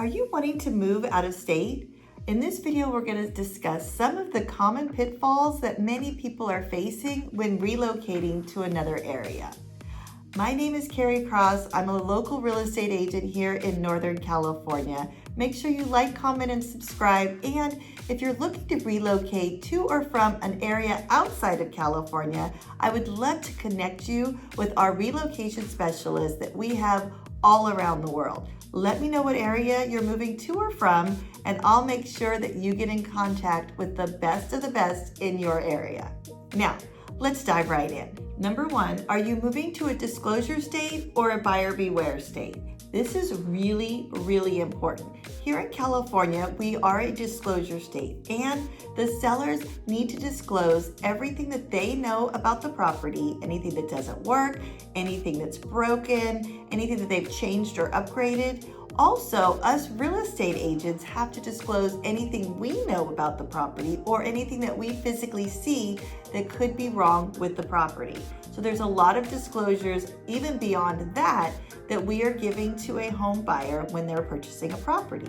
Are you wanting to move out of state? In this video, we're going to discuss some of the common pitfalls that many people are facing when relocating to another area. My name is Kari Cross. I'm a local real estate agent here in Northern California. Make sure you like, comment, and subscribe. And if you're looking to relocate to or from an area outside of California, I would love to connect you with our relocation specialists that we have all around the world. Let me know what area you're moving to or from, and I'll make sure that you get in contact with the best of the best in your area. Now, let's dive right in. Number one, are you moving to a disclosure state or a buyer beware state? This is really, really important. Here in California, we are a disclosure state, and the sellers need to disclose everything that they know about the property, anything that doesn't work, anything that's broken, anything that they've changed or upgraded. Also, us real estate agents have to disclose anything we know about the property or anything that we physically see that could be wrong with the property. So there's a lot of disclosures, even beyond that we are giving to a home buyer when they're purchasing a property.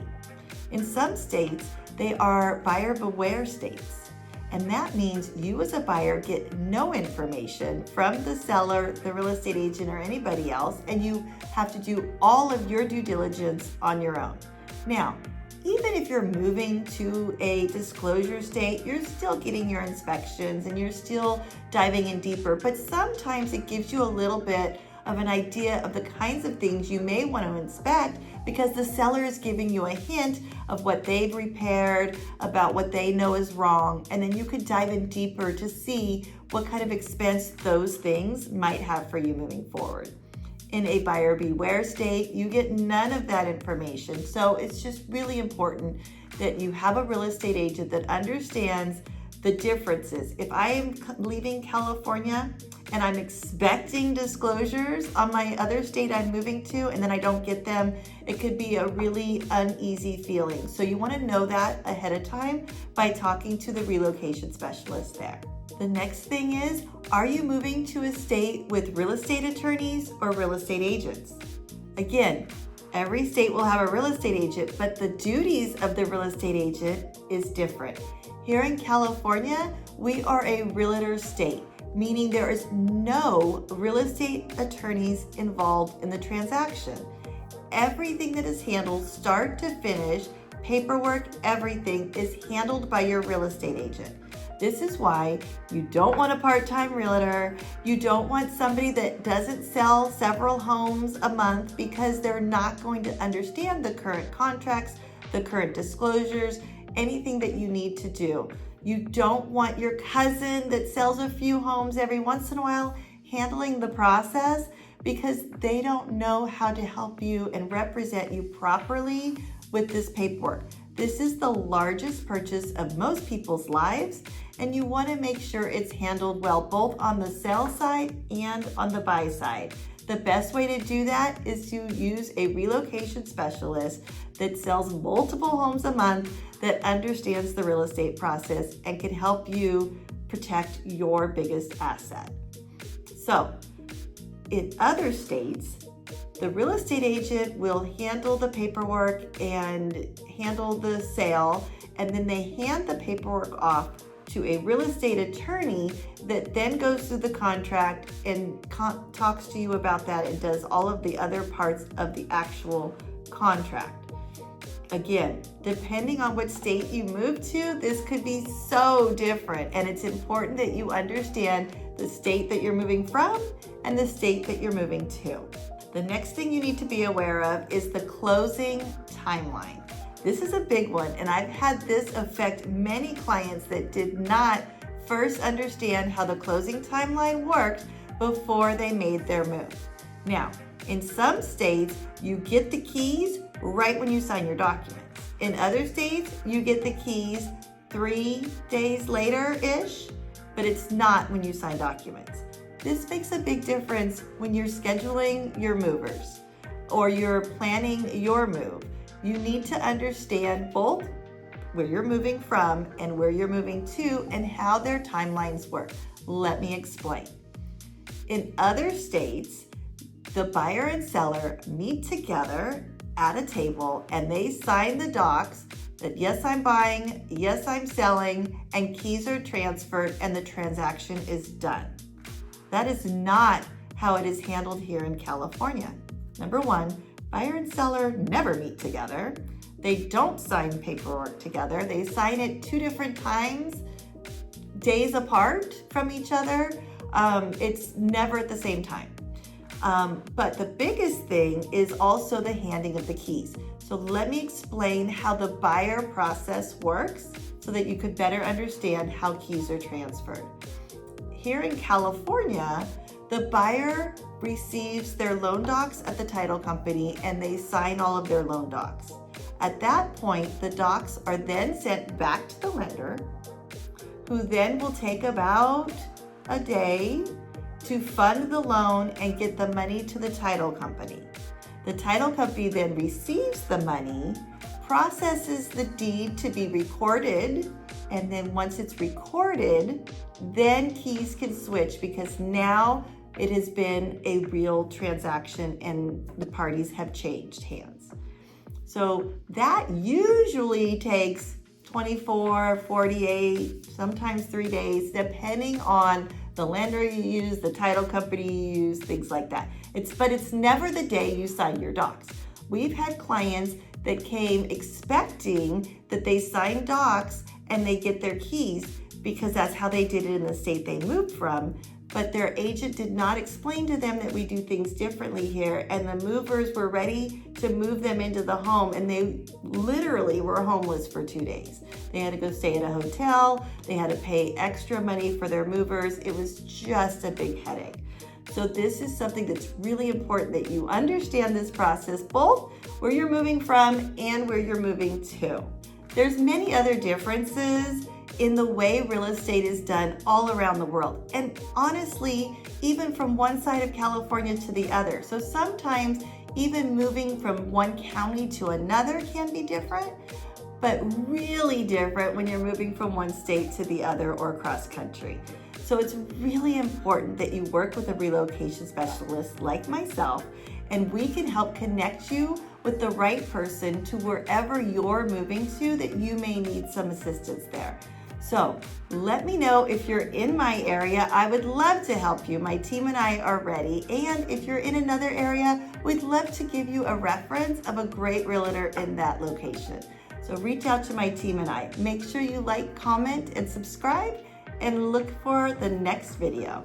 In some states, they are buyer beware states. And that means you as a buyer get no information from the seller, the real estate agent, or anybody else, and you have to do all of your due diligence on your own. Now, even if you're moving to a disclosure state, you're still getting your inspections and you're still diving in deeper, but sometimes it gives you a little bit of an idea of the kinds of things you may want to inspect because the seller is giving you a hint of what they've repaired, about what they know is wrong, and then you could dive in deeper to see what kind of expense those things might have for you moving forward. In a buyer beware state, you get none of that information. So it's just really important that you have a real estate agent that understands the differences. If I am leaving California and I'm expecting disclosures on my other state I'm moving to, and then I don't get them, it could be a really uneasy feeling. So you want to know that ahead of time by talking to the relocation specialist there. The next thing is, are you moving to a state with real estate attorneys or real estate agents? Again, every state will have a real estate agent, but the duties of the real estate agent is different. Here in California, we are a realtor state, meaning there is no real estate attorneys involved in the transaction. Everything that is handled start to finish, paperwork, everything is handled by your real estate agent. This is why you don't want a part-time realtor. You don't want somebody that doesn't sell several homes a month because they're not going to understand the current contracts, the current disclosures, anything that you need to do. You don't want your cousin that sells a few homes every once in a while handling the process because they don't know how to help you and represent you properly with this paperwork. This is the largest purchase of most people's lives, and you want to make sure it's handled well, both on the sell side and on the buy side. The best way to do that is to use a relocation specialist that sells multiple homes a month, that understands the real estate process and can help you protect your biggest asset. So, in other states, the real estate agent will handle the paperwork and handle the sale, and then they hand the paperwork off to a real estate attorney that then goes through the contract and talks to you about that and does all of the other parts of the actual contract. Again, depending on what state you move to, this could be so different, and it's important that you understand the state that you're moving from and the state that you're moving to. The next thing you need to be aware of is the closing timeline. This is a big one, and I've had this affect many clients that did not first understand how the closing timeline worked before they made their move. Now, in some states, you get the keys right when you sign your documents. In other states, you get the keys 3 days later-ish, but it's not when you sign documents. This makes a big difference when you're scheduling your movers or you're planning your move. You need to understand both where you're moving from and where you're moving to and how their timelines work. Let me explain. In other states, the buyer and seller meet together at a table and they sign the docs that yes, I'm buying, yes, I'm selling, and keys are transferred and the transaction is done. That is not how it is handled here in California. Number one, buyer and seller never meet together. They don't sign paperwork together. They sign it 2 different times, days apart from each other. It's never at the same time. But the biggest thing is also the handing of the keys. So let me explain how the buyer process works so that you could better understand how keys are transferred. Here in California, the buyer receives their loan docs at the title company and they sign all of their loan docs. At that point, the docs are then sent back to the lender, who then will take about a day to fund the loan and get the money to the title company. The title company then receives the money, processes the deed to be recorded, and then once it's recorded, then keys can switch because now it has been a real transaction and the parties have changed hands. So that usually takes 24, 48, sometimes 3 days, depending on the lender you use, the title company you use, things like that. But it's never the day you sign your docs. We've had clients that came expecting that they sign docs and they get their keys because that's how they did it in the state they moved from. But their agent did not explain to them that we do things differently here, and the movers were ready to move them into the home, and they literally were homeless for 2 days. They had to go stay at a hotel, they had to pay extra money for their movers. It was just a big headache. So this is something that's really important that you understand this process, both where you're moving from and where you're moving to. There's many other differences in the way real estate is done all around the world. And honestly, even from one side of California to the other. So sometimes even moving from one county to another can be different, but really different when you're moving from one state to the other or cross country. So it's really important that you work with a relocation specialist like myself, and we can help connect you with the right person to wherever you're moving to that you may need some assistance there. So let me know if you're in my area. I would love to help you. My team and I are ready. And if you're in another area, we'd love to give you a reference of a great realtor in that location. So reach out to my team and I. Make sure you like, comment, and subscribe, and look for the next video.